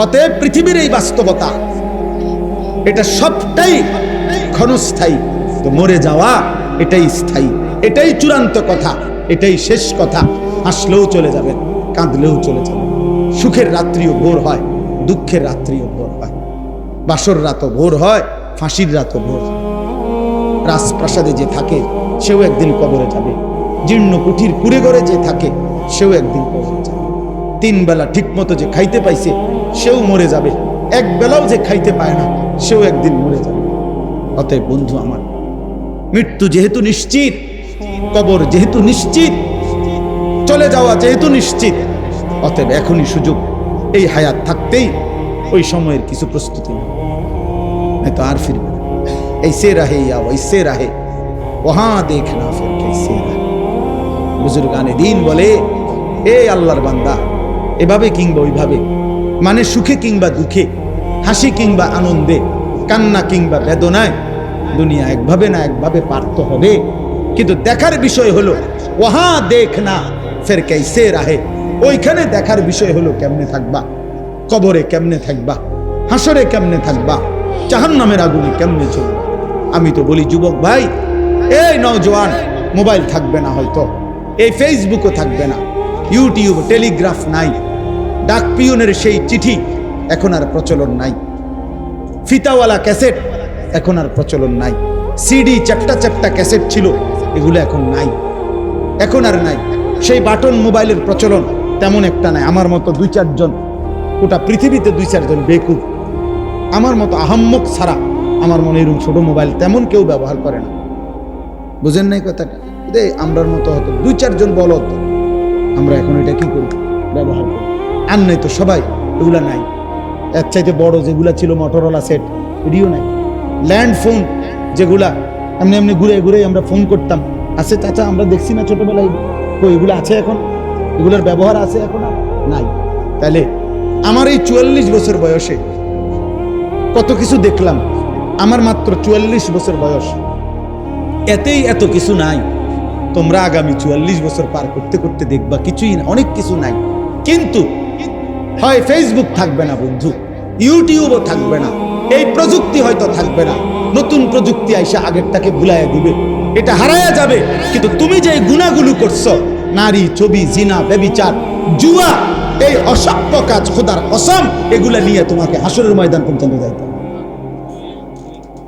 অতএব পৃথিবীর এই বাস্তবতা, এটা সবটাই ক্ষণস্থায়ী। তো মরে যাওয়া এটাই স্থায়ী, এটাই চূড়ান্ত কথা, এটাই শেষ কথা। হাসলেও চলে যাবেন, কাঁদলেও চলে যাবেন। সুখের রাত্রিও ভোর হয়, দুঃখের রাত্রিও ভোর হয়। বাসর রাতও ভোর হয়, ফাঁসির রাতও ভোর হয়। রাজপ্রাসাদে যে থাকে সেও একদিন কবরে যাবে। জীর্ণ কুঠির কুড়ে ঘরে যে থাকে সেও একদিন কবরে যাবে। তিন বেলা ঠিক মতো যে খাইতে পাইছে সেও মরে যাবে। এক বেলাও যে খাইতে পায় না সেও একদিন মরে যাবে। অতএব বন্ধু আমার, মৃত্যু যেহেতু নিশ্চিত, কবর যেহেতু নিশ্চিত, চলে যাওয়া যেহেতু নিশ্চিত, অতএব এখনই সুযোগ। এই হায়াত থাকতেই ওই সময়ের কিছু প্রস্তুতি নেই, তো আর ফিরবে না। ऐसे रहे या वैसे रहे वहां देखना फिर कैसे रहे। বুজুর্গানে দিন বলে, এ আল্লাহর বান্দা, এভাবে কিংবা ওইভাবে, মানে সুখে কিংবা দুঃখে, হাসি কিংবা আনন্দে, কান্না কিংবা বেদনায়, দুনিয়া একভাবে না একভাবে পার তো হবে। কিন্তু দেখার বিষয় হলো ওহা দেখনা ফের कैसे रहे। ওইখানে দেখার বিষয় হলো কেমনে থাকবা, কবরে কেমনে থাকবা, হাসরে কেমনে থাকবা, জাহান্নামের আগুনে কেমনে চলবা। আমি তো বলি যুবক ভাই, এই নওজোয়ান, মোবাইল থাকবে না হয়তো, এই ফেসবুকও থাকবে না, ইউটিউব, টেলিগ্রাফ নাই, ডাক পিয়নের সেই চিঠি এখন আর প্রচলন নাই, ফিতাওয়ালা ক্যাসেট এখন আর প্রচলন নাই, সিডি চ্যাপ্টা চ্যাপ্টা ক্যাসেট ছিল এগুলো এখন নাই, এখন আর নাই। সেই বাটন মোবাইলের প্রচলন তেমন একটা নাই। আমার মতো দুই চারজন, গোটা পৃথিবীতে দুই চারজন বেকুব, আমার মতো আহাম্মক ছাড়া আমার মনে এরকম ছোট মোবাইল তেমন কেউ ব্যবহার করে না। বুঝেন নাই কথাটা? আমরার মতো হতো দুই চারজন বলদ, আমরা এখন এটা কি করি, ব্যবহার করি। আর নাই তো সবাই এগুলা নাই। এর চাইতে বড় যেগুলা ছিল মোটরোলা সেট, এটিও নাই। ল্যান্ড ফোন যেগুলা এমনি এমনি ঘুরে ঘুরে আমরা ফোন করতাম, আছে চাচা, আমরা দেখছি না ছোটবেলায়, তো এগুলো আছে এখন, এগুলোর ব্যবহার আছে এখন আর নাই। তাহলে আমার এই 44 বছর বয়সে কত কিছু দেখলাম। আমার মাত্র 44 বছর বয়স, এতেই এত কিছু নাই। তোমরা আগামী 44 বছর পার করতে করতে দেখবা কিছুই না, অনেক কিছু নাই। কিন্তু হয় ফেসবুক থাকবে না বন্ধু, ইউটিউবও থাকবে না, এই প্রযুক্তি হয়তো থাকবে না, নতুন প্রযুক্তি আইসা আগেরটাকে ভুলাইয়া দিবে, এটা হারায়া যাবে। কিন্তু তুমি যে গুনাহগুলো করছো, নারী, ছবি, জিনা, ব্যভিচার, জুয়া, এই অসভ্য কাজ, খোদার কসম, এগুলা নিয়ে তোমাকে হাসরের ময়দান পর্যন্ত যাইতে হবে।